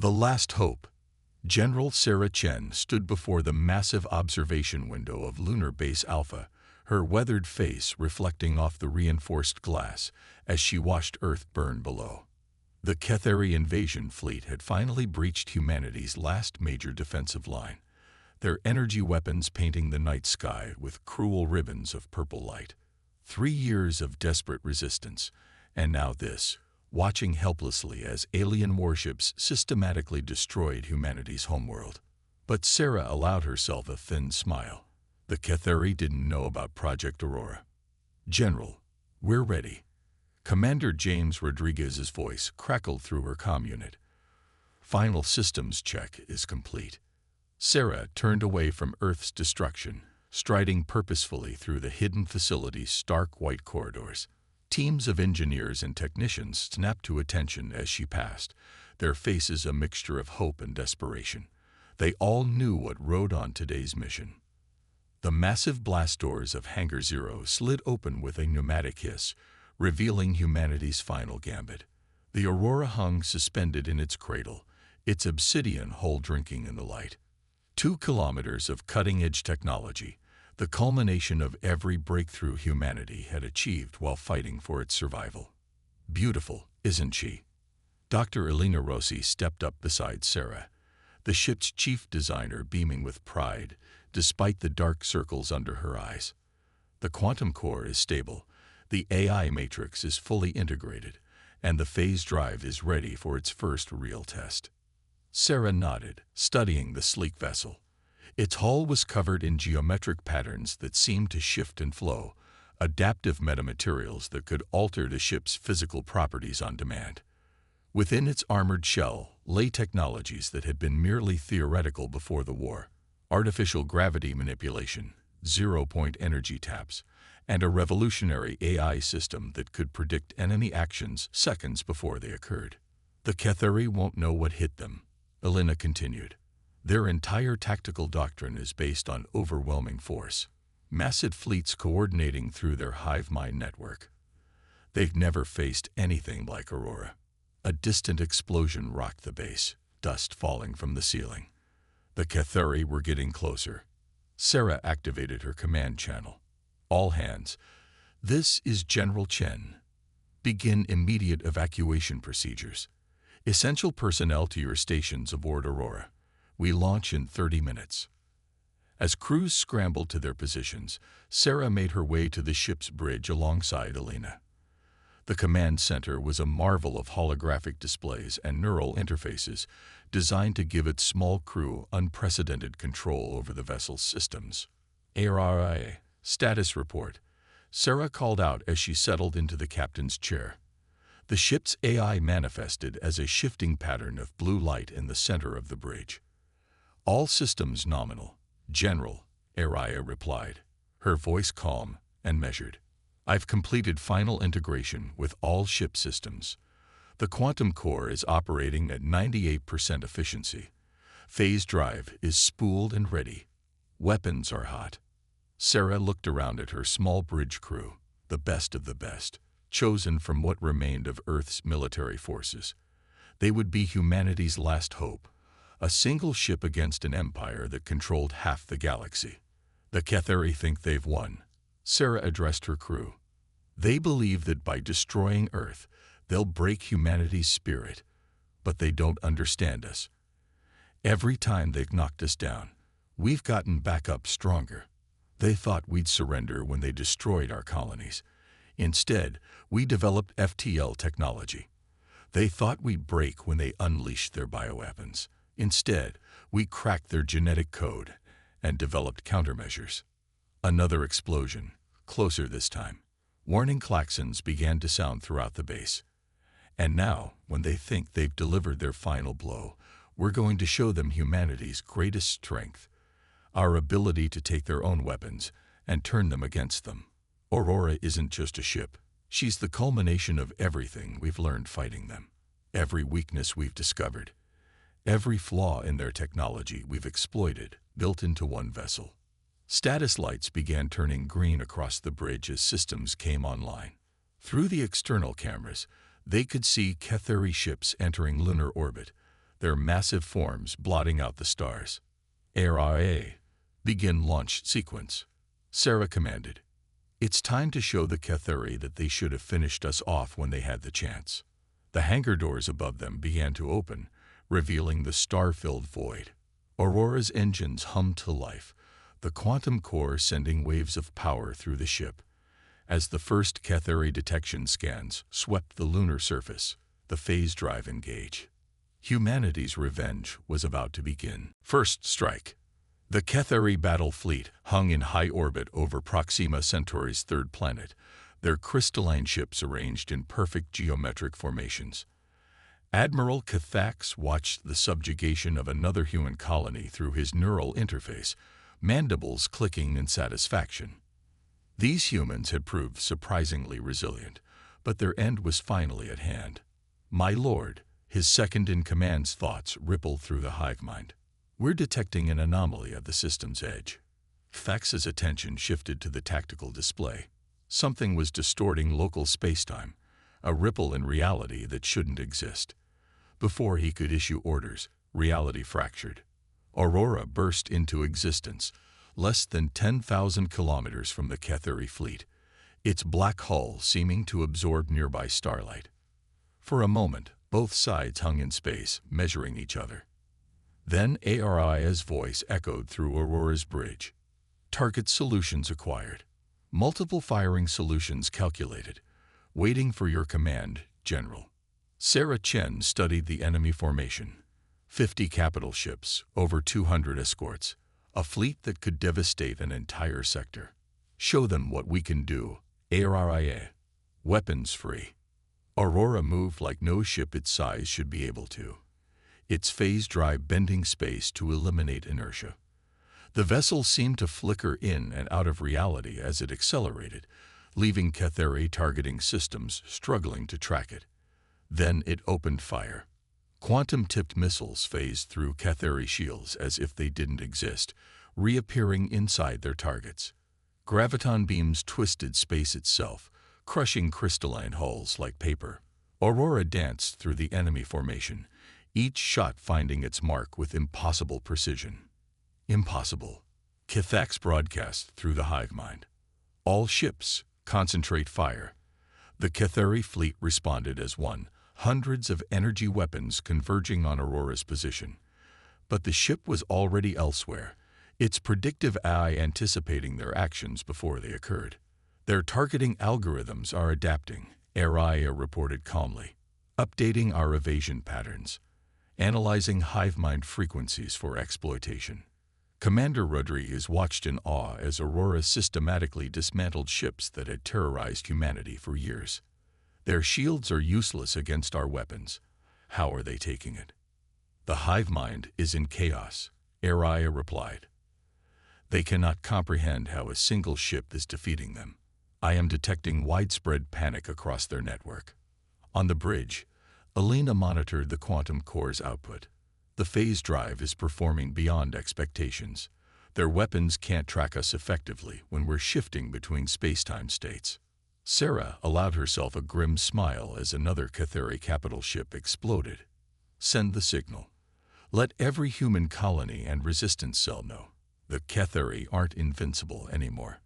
The Last Hope. General Sarah Chen stood before the massive observation window of Lunar Base Alpha, her weathered face reflecting off the reinforced glass as she watched Earth burn below. The Ketheri invasion fleet had finally breached humanity's last major defensive line, their energy weapons painting the night sky with cruel ribbons of purple light. 3 years of desperate resistance, and now this, watching helplessly as alien warships systematically destroyed humanity's homeworld. But Sarah allowed herself a thin smile. The Ketheri didn't know about Project Aurora. "General, we're ready." Commander James Rodriguez's voice crackled through her comm unit. "Final systems check is complete." Sarah turned away from Earth's destruction, striding purposefully through the hidden facility's stark white corridors. Teams of engineers and technicians snapped to attention as she passed, their faces a mixture of hope and desperation. They all knew what rode on today's mission. The massive blast doors of Hangar Zero slid open with a pneumatic hiss, revealing humanity's final gambit. The Aurora hung suspended in its cradle, its obsidian hull drinking in the light. 2 kilometers of cutting-edge technology, the culmination of every breakthrough humanity had achieved while fighting for its survival. "Beautiful, isn't she?" Dr. Elena Rossi stepped up beside Sarah, the ship's chief designer beaming with pride, despite the dark circles under her eyes. "The quantum core is stable, the AI matrix is fully integrated, and the phase drive is ready for its first real test." Sarah nodded, studying the sleek vessel. Its hull was covered in geometric patterns that seemed to shift and flow, adaptive metamaterials that could alter the ship's physical properties on demand. Within its armored shell lay technologies that had been merely theoretical before the war: artificial gravity manipulation, zero-point energy taps, and a revolutionary AI system that could predict enemy actions seconds before they occurred. "The Ketheri won't know what hit them," Elena continued. "Their entire tactical doctrine is based on overwhelming force, massive fleets coordinating through their hive mind network. They've never faced anything like Aurora." A distant explosion rocked the base, dust falling from the ceiling. The Ketheri were getting closer. Sarah activated her command channel. "All hands, this is General Chen. Begin immediate evacuation procedures. Essential personnel to your stations aboard Aurora. We launch in 30 minutes. As crews scrambled to their positions, Sarah made her way to the ship's bridge alongside Elena. The command center was a marvel of holographic displays and neural interfaces designed to give its small crew unprecedented control over the vessel's systems. "ARIA, status report," Sarah called out as she settled into the captain's chair. The ship's AI manifested as a shifting pattern of blue light in the center of the bridge. "All systems nominal, General," Araya replied, her voice calm and measured. "I've completed final integration with all ship systems. The quantum core is operating at 98% efficiency. Phase drive is spooled and ready. Weapons are hot." Sarah looked around at her small bridge crew, the best of the best, chosen from what remained of Earth's military forces. They would be humanity's last hope, a single ship against an empire that controlled half the galaxy. "The Ketheri think they've won," Sarah addressed her crew. "They believe that by destroying Earth, they'll break humanity's spirit, but they don't understand us. Every time they've knocked us down, we've gotten back up stronger. They thought we'd surrender when they destroyed our colonies. Instead, we developed FTL technology. They thought we'd break when they unleashed their bioweapons. Instead, we cracked their genetic code and developed countermeasures." Another explosion, closer this time. Warning klaxons began to sound throughout the base. "And now, when they think they've delivered their final blow, we're going to show them humanity's greatest strength, our ability to take their own weapons and turn them against them. Aurora isn't just a ship. She's the culmination of everything we've learned fighting them, every weakness we've discovered, every flaw in their technology we've exploited, built into one vessel." Status lights began turning green across the bridge as systems came online. Through the external cameras, they could see Ketheri ships entering lunar orbit, their massive forms blotting out the stars. "ARIA, begin launch sequence," Sarah commanded. "It's time to show the Cathari that they should have finished us off when they had the chance." The hangar doors above them began to open, revealing the star-filled void. Aurora's engines hummed to life, the quantum core sending waves of power through the ship. As the first Cathari detection scans swept the lunar surface, the phase drive engaged. Humanity's revenge was about to begin. First strike. The Cathari battle fleet hung in high orbit over Proxima Centauri's third planet, their crystalline ships arranged in perfect geometric formations. Admiral Cathax watched the subjugation of another human colony through his neural interface, mandibles clicking in satisfaction. These humans had proved surprisingly resilient, but their end was finally at hand. "My lord," his second-in-command's thoughts rippled through the hive mind. "We're detecting an anomaly at the system's edge." Fax's attention shifted to the tactical display. Something was distorting local spacetime, a ripple in reality that shouldn't exist. Before he could issue orders, reality fractured. Aurora burst into existence, less than 10,000 kilometers from the Cathari fleet, its black hull seeming to absorb nearby starlight. For a moment, both sides hung in space, measuring each other. Then Aria's voice echoed through Aurora's bridge. "Target solutions acquired. Multiple firing solutions calculated. Waiting for your command, General." Sarah Chen studied the enemy formation. 50 capital ships, over 200 escorts, a fleet that could devastate an entire sector. "Show them what we can do, ARIA. Weapons free." Aurora moved like no ship its size should be able to, its phase drive bending space to eliminate inertia. The vessel seemed to flicker in and out of reality as it accelerated, leaving Cathari targeting systems struggling to track it. Then it opened fire. Quantum-tipped missiles phased through Cathari shields as if they didn't exist, reappearing inside their targets. Graviton beams twisted space itself, crushing crystalline hulls like paper. Aurora danced through the enemy formation, each shot finding its mark with impossible precision. "Impossible," Cathax broadcast through the hive mind. "All ships, concentrate fire." The Cathari fleet responded as one, hundreds of energy weapons converging on Aurora's position. But the ship was already elsewhere, its predictive AI anticipating their actions before they occurred. "Their targeting algorithms are adapting," Aria reported calmly, "updating our evasion patterns, analyzing hive mind frequencies for exploitation." Commander Rodriguez watched in awe as Aurora systematically dismantled ships that had terrorized humanity for years. "Their shields are useless against our weapons. How are they taking it?" "The hive mind is in chaos," Aria replied. "They cannot comprehend how a single ship is defeating them. I am detecting widespread panic across their network." On the bridge, Elena monitored the quantum core's output. "The phase drive is performing beyond expectations. Their weapons can't track us effectively when we're shifting between space-time states." Sarah allowed herself a grim smile as another Cathari capital ship exploded. "Send the signal. Let every human colony and resistance cell know. The Cathari aren't invincible anymore."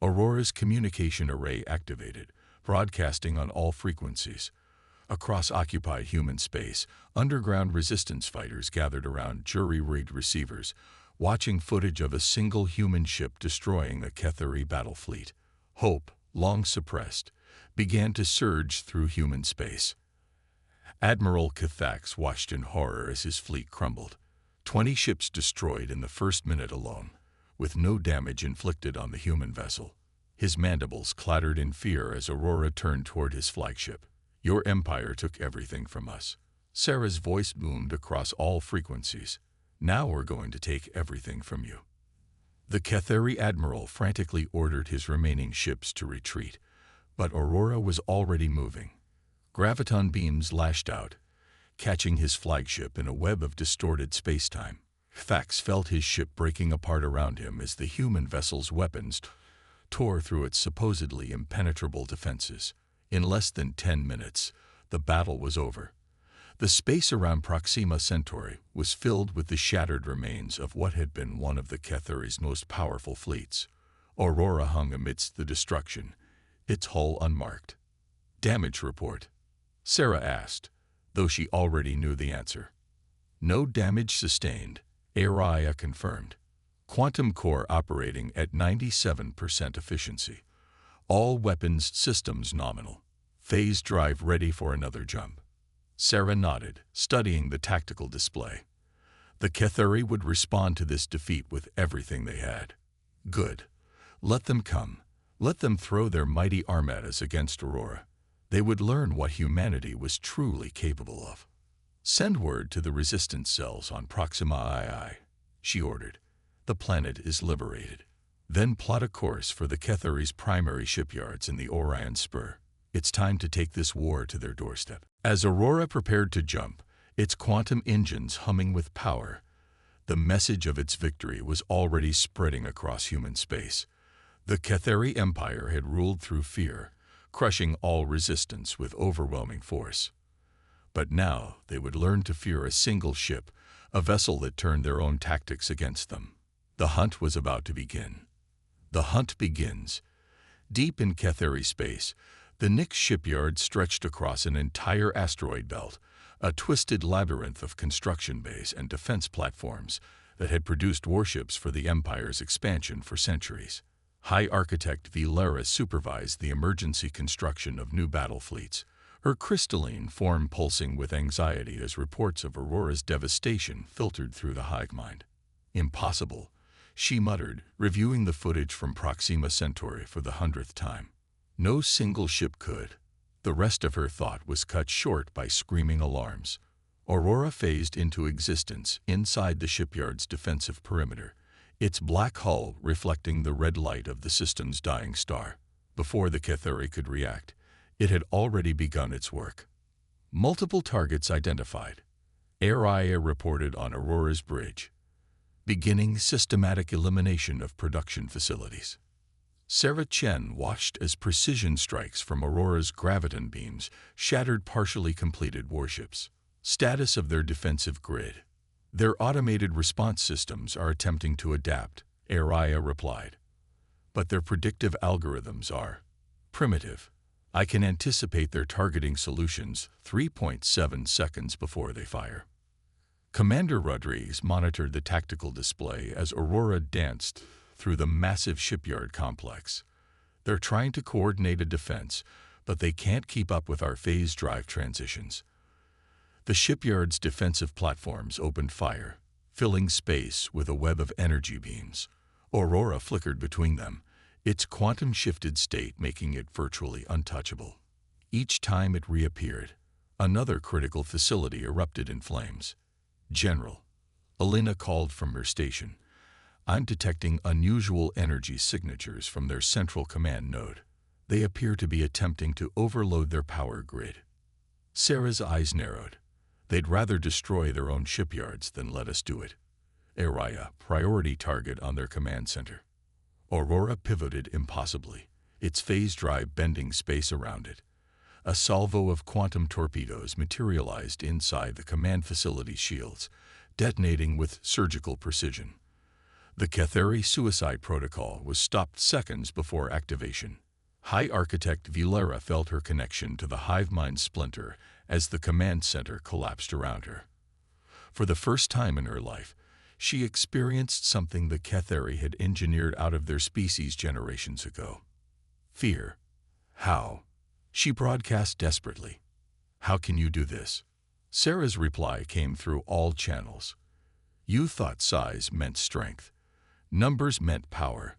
Aurora's communication array activated, broadcasting on all frequencies. Across occupied human space, underground resistance fighters gathered around jury-rigged receivers, watching footage of a single human ship destroying the Cathari battle fleet. Hope, long suppressed, began to surge through human space. Admiral Cathax watched in horror as his fleet crumbled. 20 ships destroyed in the first minute alone, with no damage inflicted on the human vessel. His mandibles clattered in fear as Aurora turned toward his flagship. "Your empire took everything from us." Sarah's voice boomed across all frequencies. "Now we're going to take everything from you." The Cathari admiral frantically ordered his remaining ships to retreat, but Aurora was already moving. Graviton beams lashed out, catching his flagship in a web of distorted spacetime. Fax felt his ship breaking apart around him as the human vessel's weapons tore through its supposedly impenetrable defenses. In less than 10 minutes, the battle was over. The space around Proxima Centauri was filled with the shattered remains of what had been one of the Catheri's most powerful fleets. Aurora hung amidst the destruction, its hull unmarked. "Damage report?" Sarah asked, though she already knew the answer. "No damage sustained," Araya confirmed. "Quantum core operating at 97% efficiency. All weapons systems nominal. Phase drive ready for another jump." Sarah nodded, studying the tactical display. The Catheri would respond to this defeat with everything they had. Good. Let them come. Let them throw their mighty armadas against Aurora. They would learn what humanity was truly capable of. "Send word to the resistance cells on Proxima II," she ordered. "The planet is liberated. Then plot a course for the Catheri's primary shipyards in the Orion Spur. It's time to take this war to their doorstep." As Aurora prepared to jump, its quantum engines humming with power, the message of its victory was already spreading across human space. The Catheri Empire had ruled through fear, crushing all resistance with overwhelming force. But now they would learn to fear a single ship, a vessel that turned their own tactics against them. The hunt was about to begin. The hunt begins. Deep in Catheri space, the Nyx shipyard stretched across an entire asteroid belt, a twisted labyrinth of construction bays and defense platforms that had produced warships for the Empire's expansion for centuries. High Architect Vilera supervised the emergency construction of new battle fleets, her crystalline form pulsing with anxiety as reports of Aurora's devastation filtered through the hive mind. "Impossible," she muttered, reviewing the footage from Proxima Centauri for the 100th time. No single ship could. The rest of her thought was cut short by screaming alarms. Aurora phased into existence inside the shipyard's defensive perimeter, its black hull reflecting the red light of the system's dying star. Before the Catheri could react, it had already begun its work. Multiple targets identified. Araya reported on Aurora's bridge. Beginning systematic elimination of production facilities. Sarah Chen watched as precision strikes from Aurora's graviton beams shattered partially completed warships. Status of their defensive grid. "Their automated response systems are attempting to adapt," Araya replied. "But their predictive algorithms are primitive. I can anticipate their targeting solutions 3.7 seconds before they fire." Commander Rodriguez monitored the tactical display as Aurora danced through the massive shipyard complex. "They're trying to coordinate a defense, but they can't keep up with our phase drive transitions." The shipyard's defensive platforms opened fire, filling space with a web of energy beams. Aurora flickered between them, its quantum-shifted state making it virtually untouchable. Each time it reappeared, another critical facility erupted in flames. "General," Elena called from her station, "I'm detecting unusual energy signatures from their central command node. They appear to be attempting to overload their power grid." Sarah's eyes narrowed. "They'd rather destroy their own shipyards than let us do it." Araya, priority target on their command center. Aurora pivoted impossibly, its phase drive bending space around it. A salvo of quantum torpedoes materialized inside the command facility shields, detonating with surgical precision. The Catheri suicide protocol was stopped seconds before activation. High Architect Vilera felt her connection to the hive mind splinter as the command center collapsed around her. For the first time in her life, she experienced something the Catheri had engineered out of their species generations ago. Fear. "How?" she broadcast desperately. "How can you do this?" Sarah's reply came through all channels. "You thought size meant strength. Numbers meant power.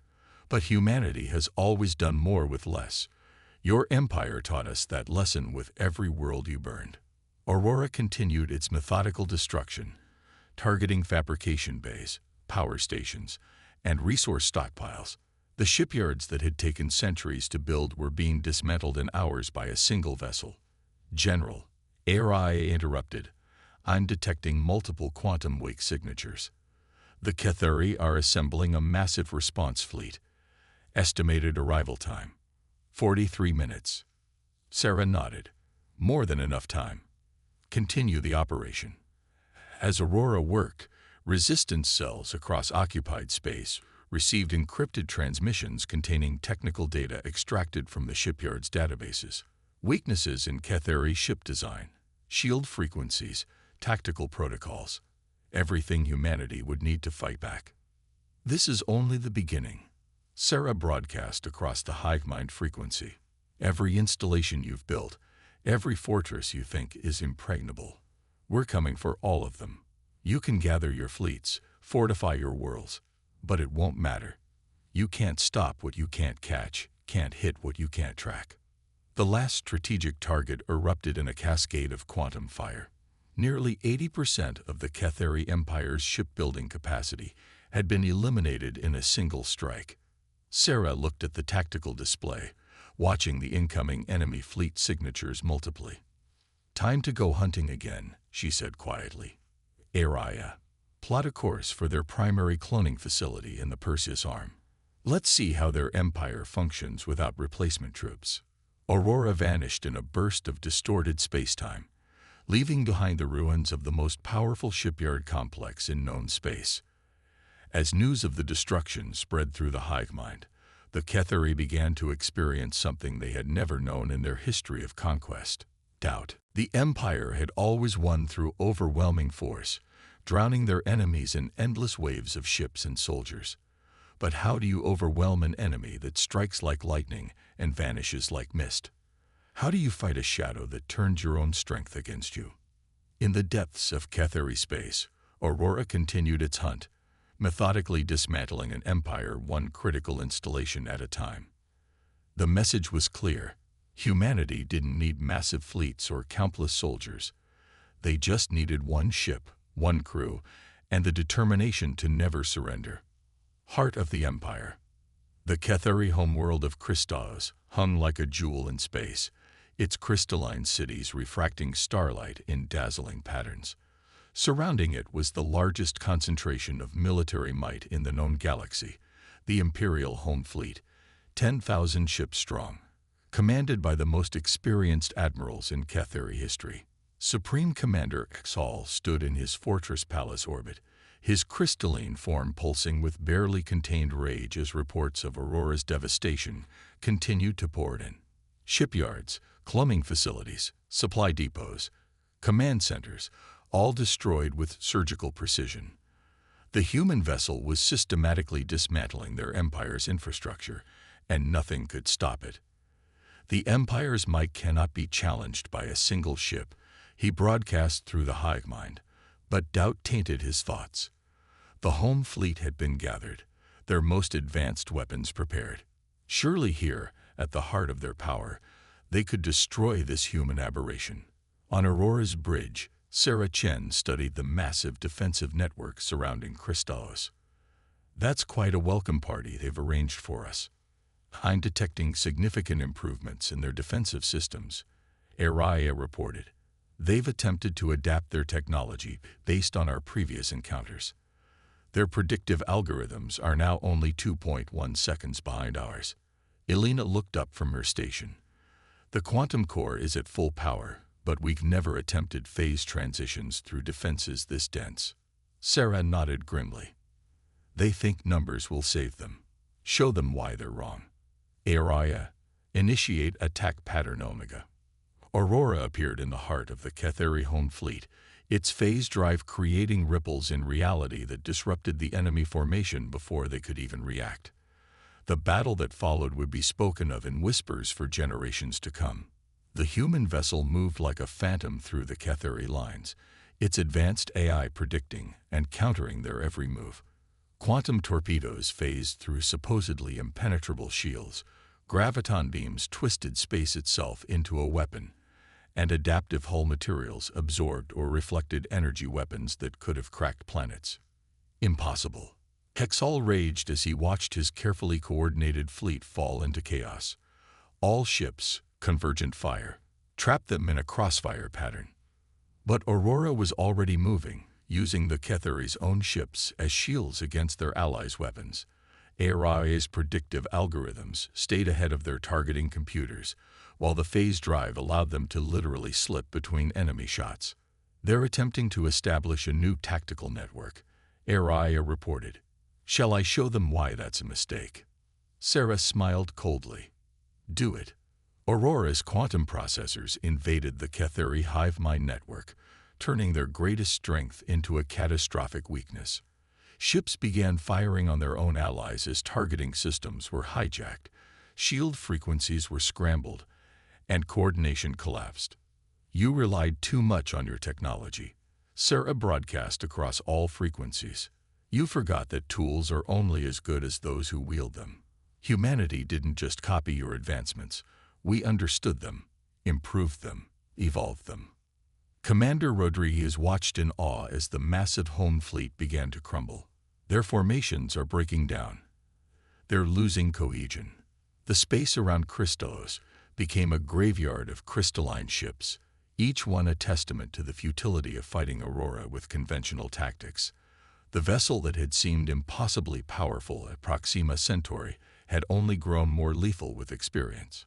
But humanity has always done more with less. Your empire taught us that lesson with every world you burned." Aurora continued its methodical destruction, targeting fabrication bays, power stations, and resource stockpiles. The shipyards that had taken centuries to build were being dismantled in hours by a single vessel. "General," Araya interrupted, "I'm detecting multiple quantum wake signatures. The Catheri are assembling a massive response fleet. Estimated arrival time, 43 minutes. Sarah nodded. "More than enough time." Continue the operation. As Aurora worked, resistance cells across occupied space received encrypted transmissions containing technical data extracted from the shipyard's databases. Weaknesses in Ketheri ship design, shield frequencies, tactical protocols, everything humanity would need to fight back. This is only the beginning. Sarah broadcast across the hive-mind frequency. Every installation you've built, every fortress you think is impregnable, we're coming for all of them. You can gather your fleets, fortify your worlds, but it won't matter. You can't stop what you can't catch, can't hit what you can't track. The last strategic target erupted in a cascade of quantum fire. Nearly 80% of the Ketheri Empire's shipbuilding capacity had been eliminated in a single strike. Sarah looked at the tactical display, watching the incoming enemy fleet signatures multiply. "Time to go hunting again," she said quietly. "Araya, plot a course for their primary cloning facility in the Perseus Arm. Let's see how their empire functions without replacement troops." Aurora vanished in a burst of distorted spacetime, leaving behind the ruins of the most powerful shipyard complex in known space. As news of the destruction spread through the hive mind, the Ketheri began to experience something they had never known in their history of conquest: doubt. The Empire had always won through overwhelming force, drowning their enemies in endless waves of ships and soldiers. But how do you overwhelm an enemy that strikes like lightning and vanishes like mist? How do you fight a shadow that turns your own strength against you? In the depths of Ketheri space, Aurora continued its hunt, methodically dismantling an empire one critical installation at a time. The message was clear. Humanity didn't need massive fleets or countless soldiers. They just needed one ship, one crew, and the determination to never surrender. Heart of the Empire. The Ketheri homeworld of Christos hung like a jewel in space, its crystalline cities refracting starlight in dazzling patterns. Surrounding it was the largest concentration of military might in the known galaxy, the Imperial Home Fleet, 10,000 ships strong, commanded by the most experienced admirals in Ketheri history. Supreme Commander Exal stood in his fortress palace orbit, his crystalline form pulsing with barely contained rage as reports of Aurora's devastation continued to pour in. Shipyards, cloning facilities, supply depots, command centers, all destroyed with surgical precision. The human vessel was systematically dismantling their empire's infrastructure, and nothing could stop it. The empire's might cannot be challenged by a single ship, he broadcast through the hive mind, but doubt tainted his thoughts. The home fleet had been gathered, their most advanced weapons prepared. Surely here, at the heart of their power, they could destroy this human aberration. On Aurora's bridge, Sarah Chen studied the massive defensive network surrounding Christos. "That's quite a welcome party they've arranged for us. I'm detecting significant improvements in their defensive systems," Araya reported. "They've attempted to adapt their technology based on our previous encounters. Their predictive algorithms are now only 2.1 seconds behind ours." Elena looked up from her station. "The quantum core is at full power, but we've never attempted phase transitions through defenses this dense." Sarah nodded grimly. "They think numbers will save them. Show them why they're wrong." Araya, initiate attack pattern Omega. Aurora appeared in the heart of the Ketheri home fleet, its phase drive creating ripples in reality that disrupted the enemy formation before they could even react. The battle that followed would be spoken of in whispers for generations to come. The human vessel moved like a phantom through the Ketheri lines, its advanced AI predicting and countering their every move. Quantum torpedoes phased through supposedly impenetrable shields, graviton beams twisted space itself into a weapon, and adaptive hull materials absorbed or reflected energy weapons that could have cracked planets. Impossible. Hexal raged as he watched his carefully coordinated fleet fall into chaos. All ships, convergent fire, trapped them in a crossfire pattern. But Aurora was already moving, using the Ketheri's own ships as shields against their allies' weapons. Araya's predictive algorithms stayed ahead of their targeting computers, while the phase drive allowed them to literally slip between enemy shots. They're attempting to establish a new tactical network, Araya reported. Shall I show them why that's a mistake? Sarah smiled coldly. Do it. Aurora's quantum processors invaded the Ketheri hive mind network, turning their greatest strength into a catastrophic weakness. Ships began firing on their own allies as targeting systems were hijacked, shield frequencies were scrambled, and coordination collapsed. You relied too much on your technology. Sarah broadcast across all frequencies. You forgot that tools are only as good as those who wield them. Humanity didn't just copy your advancements. We understood them, improved them, evolved them. Commander Rodriguez watched in awe as the massive home fleet began to crumble. Their formations are breaking down. They're losing cohesion. The space around Crystallos became a graveyard of crystalline ships, each one a testament to the futility of fighting Aurora with conventional tactics. The vessel that had seemed impossibly powerful at Proxima Centauri had only grown more lethal with experience.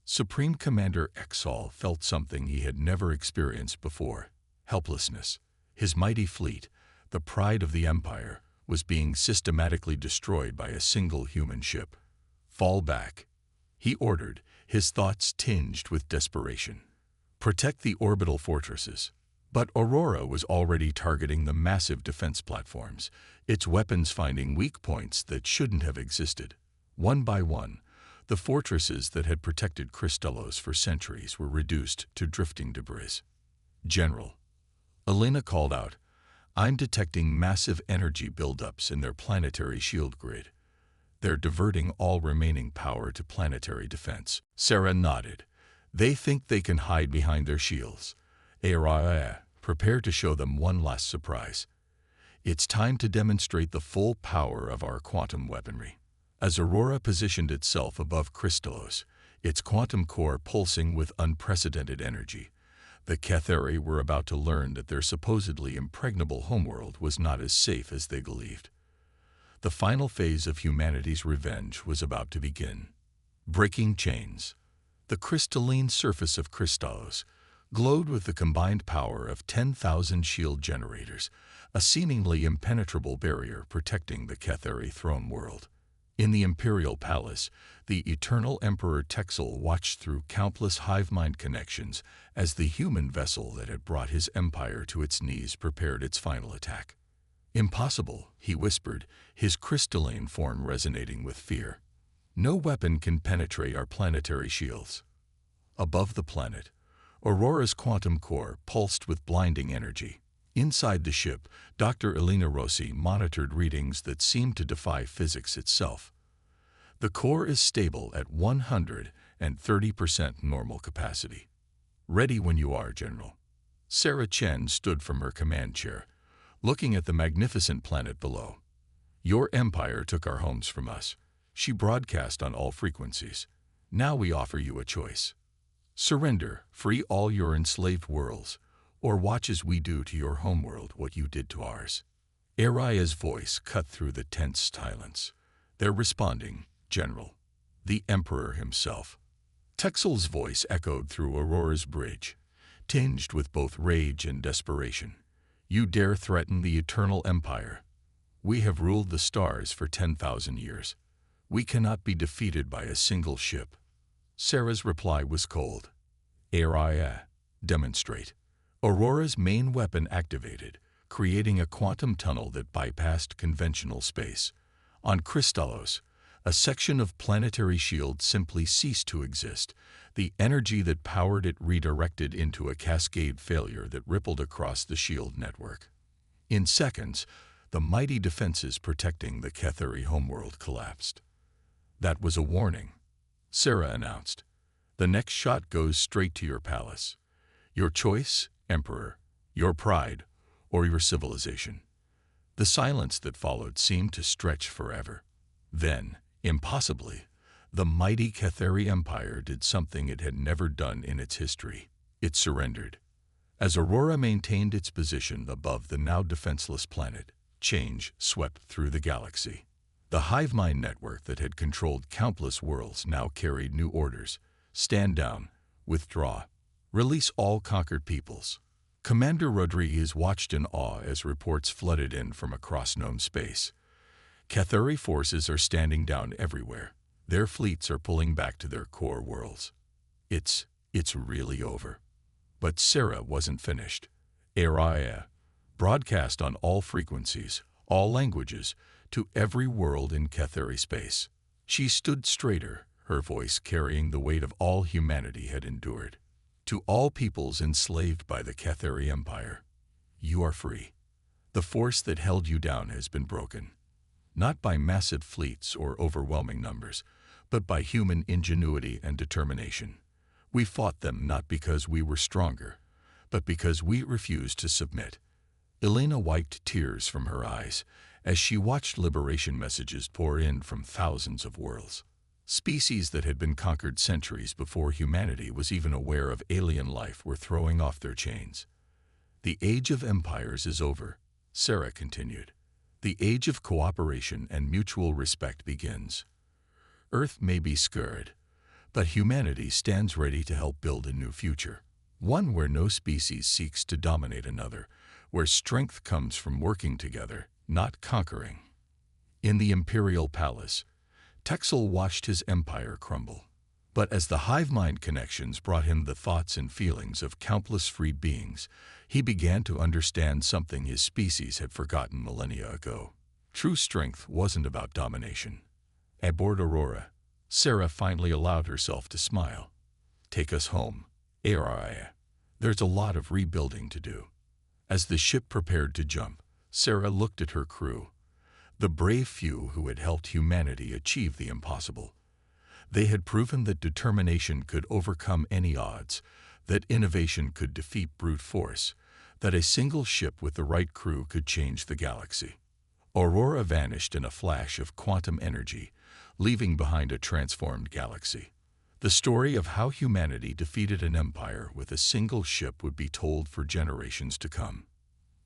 Supreme Commander Exal felt something he had never experienced before: helplessness. His mighty fleet, the pride of the Empire, was being systematically destroyed by a single human ship. Fall back, he ordered, his thoughts tinged with desperation. Protect the orbital fortresses. But Aurora was already targeting the massive defense platforms, its weapons finding weak points that shouldn't have existed. One by one, the fortresses that had protected Crystallos for centuries were reduced to drifting debris. General, Elena called out, I'm detecting massive energy buildups in their planetary shield grid. They're diverting all remaining power to planetary defense. Sarah nodded. They think they can hide behind their shields. Prepare to show them one last surprise. It's time to demonstrate the full power of our quantum weaponry. As Aurora positioned itself above Crystallos, its quantum core pulsing with unprecedented energy, the Ketheri were about to learn that their supposedly impregnable homeworld was not as safe as they believed. The final phase of humanity's revenge was about to begin. Breaking chains. The crystalline surface of Crystallos glowed with the combined power of 10,000 shield generators, a seemingly impenetrable barrier protecting the Ketheri throne world. In the Imperial Palace, the eternal Emperor Texel watched through countless hive-mind connections as the human vessel that had brought his empire to its knees prepared its final attack. Impossible, he whispered, his crystalline form resonating with fear. No weapon can penetrate our planetary shields. Above the planet, Aurora's quantum core pulsed with blinding energy. Inside the ship, Dr. Elena Rossi monitored readings that seemed to defy physics itself. The core is stable at 130% normal capacity. Ready when you are, General. Sarah Chen stood from her command chair, looking at the magnificent planet below. Your empire took our homes from us. She broadcast on all frequencies. Now we offer you a choice. Surrender, free all your enslaved worlds, or watch as we do to your homeworld what you did to ours. Araya's voice cut through the tense silence. They're responding, General. The Emperor himself. Texel's voice echoed through Aurora's bridge, tinged with both rage and desperation. You dare threaten the eternal empire. We have ruled the stars for 10,000 years. We cannot be defeated by a single ship. Sarah's reply was cold. Araya, demonstrate. Aurora's main weapon activated, creating a quantum tunnel that bypassed conventional space. On Crystallos, a section of planetary shield simply ceased to exist. The energy that powered it redirected into a cascade failure that rippled across the shield network. In seconds, the mighty defenses protecting the Ketheri homeworld collapsed. That was a warning, Sarah announced. The next shot goes straight to your palace. Your choice, Emperor, your pride, or your civilization. The silence that followed seemed to stretch forever. Then, impossibly, the mighty Ketheri Empire did something it had never done in its history. It surrendered. As Aurora maintained its position above the now defenseless planet, change swept through the galaxy. The hive mind network that had controlled countless worlds now carried new orders. Stand down, withdraw, release all conquered peoples. Commander Rodriguez watched in awe as reports flooded in from across known space. Cathari forces are standing down everywhere. Their fleets are pulling back to their core worlds. It's really over. But Sarah wasn't finished. Araya, broadcast on all frequencies, all languages, to every world in Cathari space. She stood straighter, her voice carrying the weight of all humanity had endured. To all peoples enslaved by the Cathari Empire, you are free. The force that held you down has been broken. Not by massive fleets or overwhelming numbers, but by human ingenuity and determination. We fought them not because we were stronger, but because we refused to submit. Elena wiped tears from her eyes as she watched liberation messages pour in from thousands of worlds. Species that had been conquered centuries before humanity was even aware of alien life were throwing off their chains. The age of empires is over, Sarah continued. The age of cooperation and mutual respect begins. Earth may be scarred, but humanity stands ready to help build a new future. One where no species seeks to dominate another, where strength comes from working together, not conquering. In the imperial palace, Texel watched his empire crumble. But as the hive mind connections brought him the thoughts and feelings of countless free beings, he began to understand something his species had forgotten millennia ago. True strength wasn't about domination. Aboard Aurora, Sarah finally allowed herself to smile. Take us home, Araya. There's a lot of rebuilding to do. As the ship prepared to jump, Sarah looked at her crew, the brave few who had helped humanity achieve the impossible. They had proven that determination could overcome any odds, that innovation could defeat brute force, that a single ship with the right crew could change the galaxy. Aurora vanished in a flash of quantum energy, leaving behind a transformed galaxy. The story of how humanity defeated an empire with a single ship would be told for generations to come.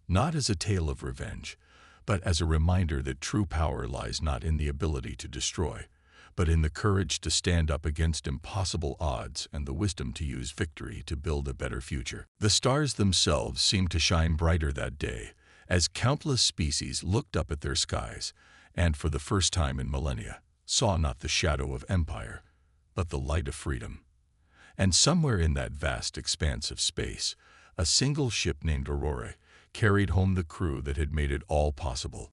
Not as a tale of revenge, but as a reminder that true power lies not in the ability to destroy, but in the courage to stand up against impossible odds and the wisdom to use victory to build a better future. The stars themselves seemed to shine brighter that day, as countless species looked up at their skies, and for the first time in millennia, saw not the shadow of empire, but the light of freedom. And somewhere in that vast expanse of space, a single ship named Aurora carried home the crew that had made it all possible.